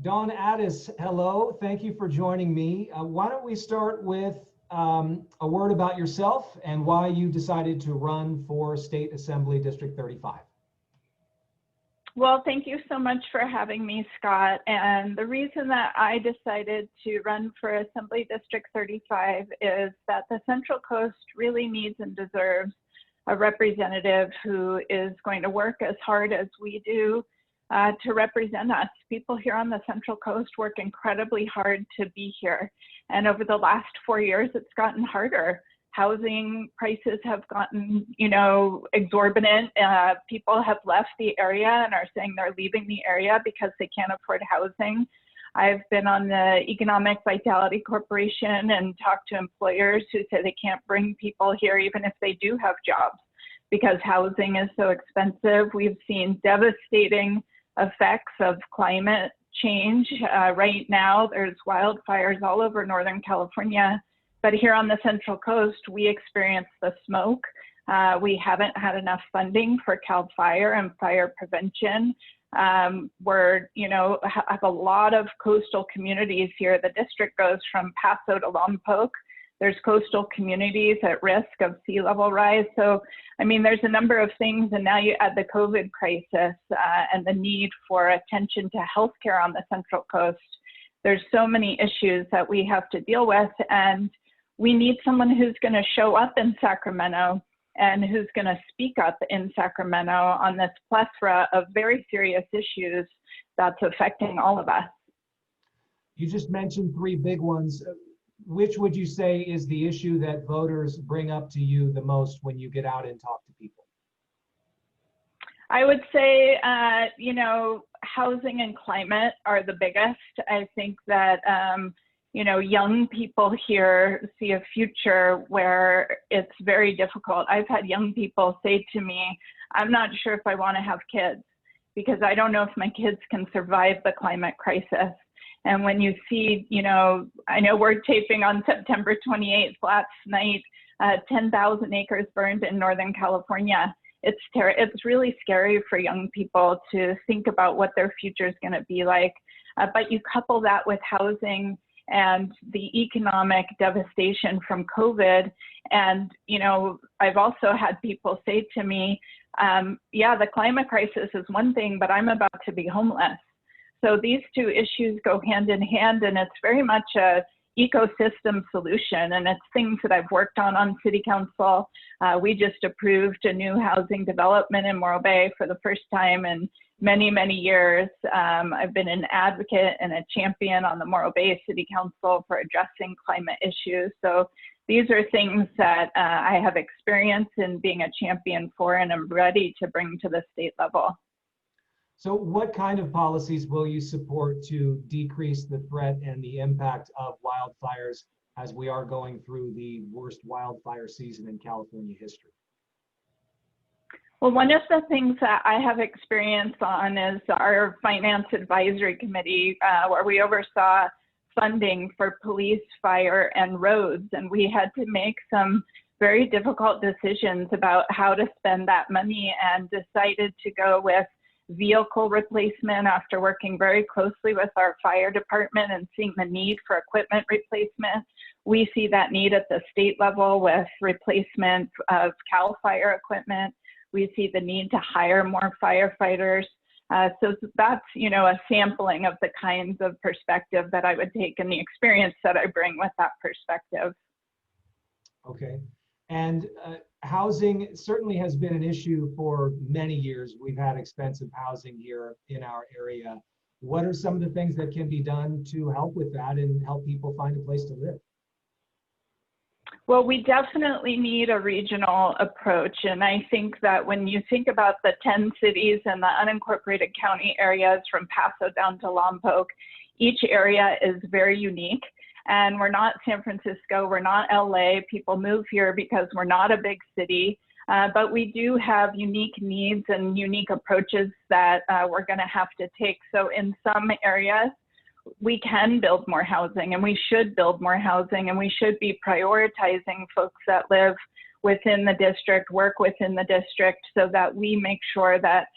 Dawn Addis, hello. Thank you for joining me. Why don't we start with a word about yourself and why you decided to run for State Assembly District 35? Well, thank you so much for having me, Scott. And the reason that I decided to run for Assembly District 35 is that the Central Coast really needs and deserves a representative who is going to work as hard as we do to represent us. People here on the Central Coast work incredibly hard to be here. And over the last 4 years, it's gotten harder. Housing prices have gotten, exorbitant. People have left the area and are saying they're leaving the area because they can't afford housing. I've been on the Economic Vitality Corporation and talked to employers who say they can't bring people here even if they do have jobs because housing is so expensive. We've seen devastating effects of climate change. Right now, there's wildfires all over Northern California. But here on the Central Coast, we experience the smoke. We haven't had enough funding for CAL FIRE and fire prevention. We're, have a lot of coastal communities here. The district goes from Paso to Lompoc. There's coastal communities at risk of sea level rise. So, there's a number of things, and now you add the COVID crisis and the need for attention to healthcare on the Central Coast. There's so many issues that we have to deal with, and we need someone who's going to show up in Sacramento and who's going to speak up in Sacramento on this plethora of very serious issues that's affecting all of us. You just mentioned three big ones. Which would you say is the issue that voters bring up to you the most when you get out and talk to people? I would say, housing and climate are the biggest. I think that, young people here see a future where it's very difficult. I've had young people say to me, I'm not sure if I want to have kids because I don't know if my kids can survive the climate crisis. And when you see, I know we're taping on September 28th, last night, 10,000 acres burned in Northern California. It's really scary for young people to think about what their future is going to be like. But you couple that with housing and the economic devastation from COVID. And, I've also had people say to me, the climate crisis is one thing, but I'm about to be homeless. So these two issues go hand in hand, and it's very much a ecosystem solution, and it's things that I've worked on City Council. We just approved a new housing development in Morro Bay for the first time in many, many years. I've been an advocate and a champion on the Morro Bay City Council for addressing climate issues. So these are things that I have experience in being a champion for, and I'm ready to bring to the state level. So what kind of policies will you support to decrease the threat and the impact of wildfires as we are going through the worst wildfire season in California history? Well, one of the things that I have experience on is our Finance Advisory Committee, where we oversaw funding for police, fire, and roads. And we had to make some very difficult decisions about how to spend that money and decided to go with vehicle replacement after working very closely with our fire department and seeing the need for equipment replacement. We see that need at the state level with replacement of CAL FIRE equipment. We see the need to hire more firefighters. So that's, a sampling of the kinds of perspective that I would take and the experience that I bring with that perspective. Okay. And housing certainly has been an issue for many years. We've had expensive housing here in our area. What are some of the things that can be done to help with that and help people find a place to live? Well, we definitely need a regional approach. And I think that when you think about the 10 cities and the unincorporated county areas from Paso down to Lompoc, each area is very unique. And we're not San Francisco, we're not LA. People move here because we're not a big city, but we do have unique needs and unique approaches that we're gonna have to take. So in some areas, we can build more housing and we should build more housing, and we should be prioritizing folks that live within the district, work within the district, so that we make sure that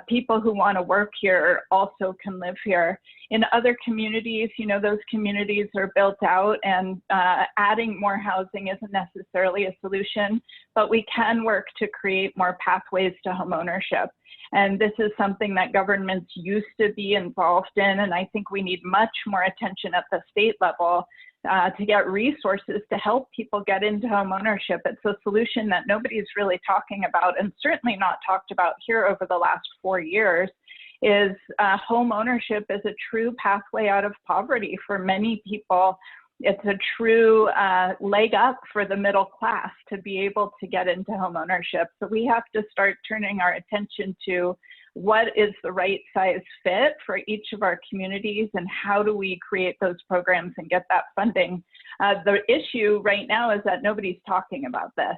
people who want to work here also can live here. In other communities, you know, those communities are built out, and adding more housing isn't necessarily a solution, but we can work to create more pathways to homeownership. And this is something that governments used to be involved in, and I think we need much more attention at the state level to get resources to help people get into homeownership. It's a solution that nobody's really talking about, and certainly not talked about here over the last 4 years, is homeownership is a true pathway out of poverty for many people. It's a true leg up for the middle class to be able to get into homeownership. So we have to start turning our attention to what is the right size fit for each of our communities, and how do we create those programs and get that funding. The issue right now is that nobody's talking about this,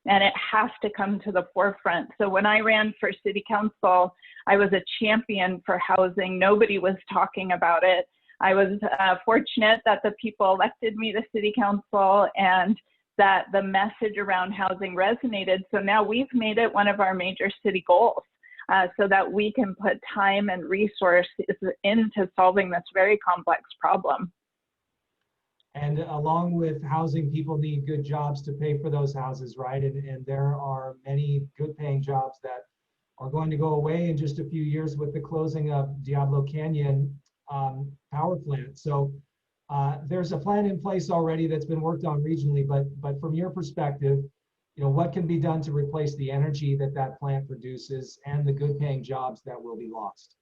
and it has to come to the forefront. So when I ran for city council, I was a champion for housing. Nobody was talking about it. I was fortunate that the people elected me to city council and that the message around housing resonated. So now we've made it one of our major city goals, so that we can put time and resources into solving this very complex problem. And along with housing, people need good jobs to pay for those houses, right? And there are many good paying jobs that are going to go away in just a few years with the closing of Diablo Canyon power plant. So there's a plan in place already that's been worked on regionally, but from your perspective, you know, what can be done to replace the energy that that plant produces and the good paying jobs that will be lost?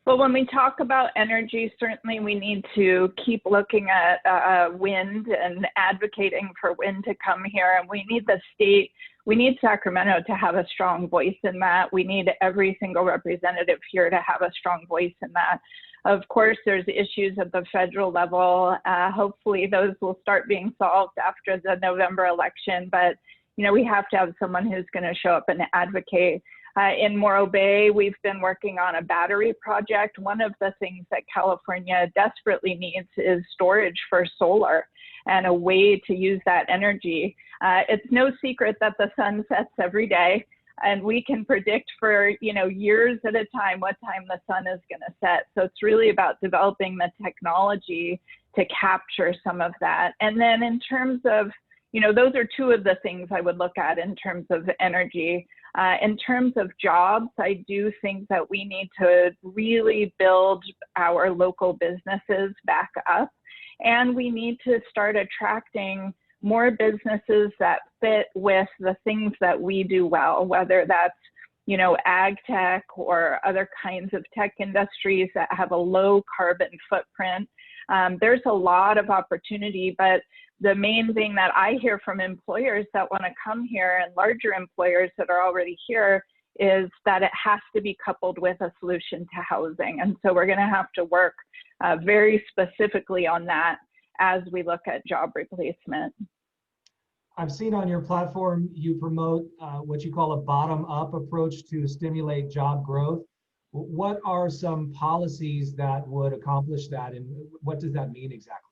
Well, when we talk about energy, certainly we need to keep looking at wind and advocating for wind to come here. And we need the state, we need Sacramento to have a strong voice in that. We need every single representative here to have a strong voice in that. Of course, there's issues at the federal level. Hopefully those will start being solved after the November election. But, you know, we have to have someone who's going to show up and advocate. In Morro Bay, we've been working on a battery project. One of the things that California desperately needs is storage for solar and a way to use that energy. It's no secret that the sun sets every day, and we can predict for, you know, years at a time what time the sun is going to set. So it's really about developing the technology to capture some of that. And then in terms of, you know, those are two of the things I would look at in terms of energy. In terms of jobs, I do think that we need to really build our local businesses back up, and we need to start attracting more businesses that fit with the things that we do well, whether that's, you know, ag tech or other kinds of tech industries that have a low carbon footprint. There's a lot of opportunity, but the main thing that I hear from employers that want to come here, and larger employers that are already here, is that it has to be coupled with a solution to housing. And so we're going to have to work very specifically on that as we look at job replacement. I've seen on your platform you promote what you call a bottom-up approach to stimulate job growth. What are some policies that would accomplish that, and what does that mean exactly?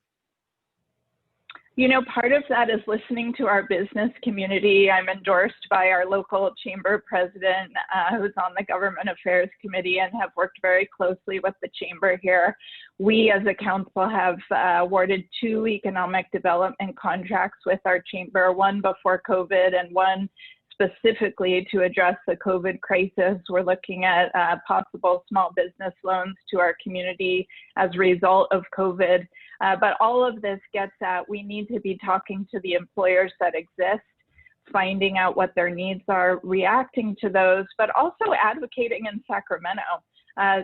You know, part of that is listening to our business community. I'm endorsed by our local chamber president, who's on the government affairs committee, and have worked very closely with the chamber here. We as a council have awarded 2 economic development contracts with our chamber, one before COVID and one specifically to address the COVID crisis. We're looking at possible small business loans to our community as a result of COVID. But all of this gets at, we need to be talking to the employers that exist, finding out what their needs are, reacting to those, but also advocating in Sacramento.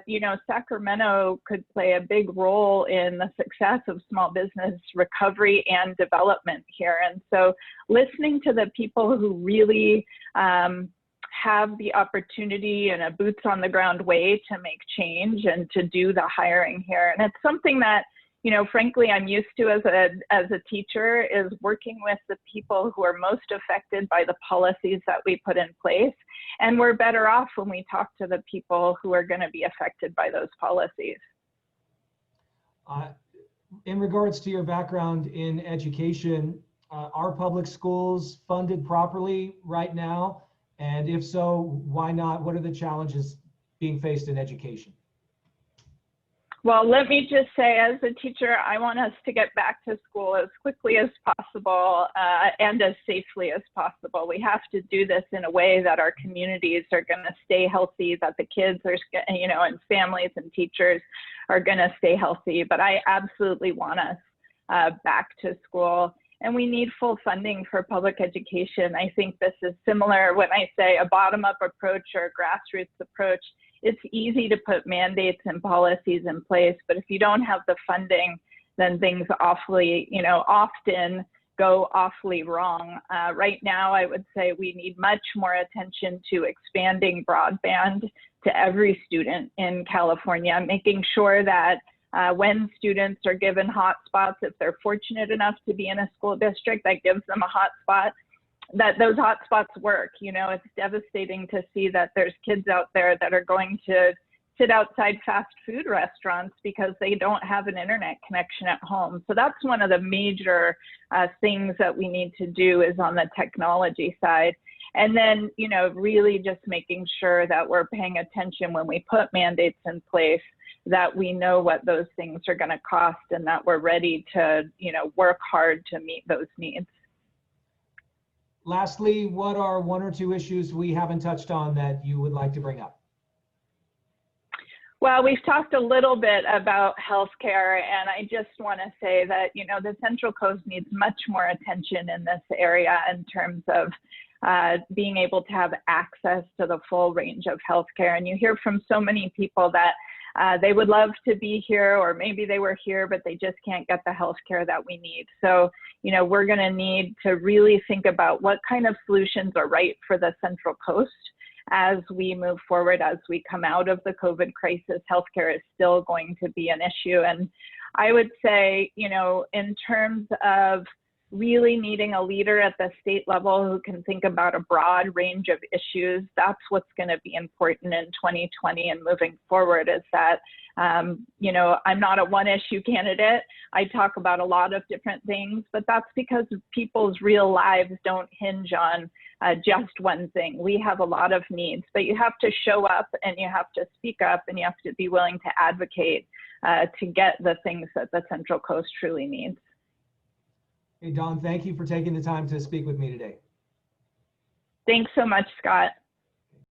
You know, Sacramento could play a big role in the success of small business recovery and development here. And so listening to the people who really have the opportunity in a boots on the ground way to make change and to do the hiring here. And it's something that, you know, frankly, I'm used to as a teacher, is working with the people who are most affected by the policies that we put in place. And we're better off when we talk to the people who are going to be affected by those policies. In regards to your background in education, Are public schools funded properly right now? And if so, why not? What are the challenges being faced in education? Well, let me just say, as a teacher, I want us to get back to school as quickly as possible and as safely as possible. We have to do this in a way that our communities are going to stay healthy, that the kids are, and families and teachers are going to stay healthy. But I absolutely want us back to school. And we need full funding for public education. I think this is similar when I say a bottom-up approach or a grassroots approach. It's easy to put mandates and policies in place, but if you don't have the funding, then things often go awfully wrong. Right now, I would say we need much more attention to expanding broadband to every student in California, making sure that when students are given hotspots, if they're fortunate enough to be in a school district that gives them a hotspot, that those hotspots work. It's devastating to see that there's kids out there that are going to sit outside fast food restaurants because they don't have an internet connection at home. So that's one of the major things that we need to do is on the technology side. And then, really just making sure that we're paying attention when we put mandates in place, that we know what those things are going to cost and that we're ready to, work hard to meet those needs. Lastly, what are one or two issues we haven't touched on that you would like to bring up? Well, we've talked a little bit about healthcare, and I just want to say that, the Central Coast needs much more attention in this area in terms of being able to have access to the full range of healthcare. And you hear from so many people that they would love to be here, or maybe they were here, but they just can't get the healthcare that we need. So, we're going to need to really think about what kind of solutions are right for the Central Coast as we move forward, as we come out of the COVID crisis. Healthcare is still going to be an issue. And I would say, in terms of really needing a leader at the state level who can think about a broad range of issues, that's what's going to be important in 2020 and moving forward, is that, I'm not a one issue candidate. I talk about a lot of different things, but that's because people's real lives don't hinge on just one thing. We have a lot of needs, but you have to show up and you have to speak up and you have to be willing to advocate to get the things that the Central Coast truly needs. Hey, Dawn, thank you for taking the time to speak with me today. Thanks so much, Scott.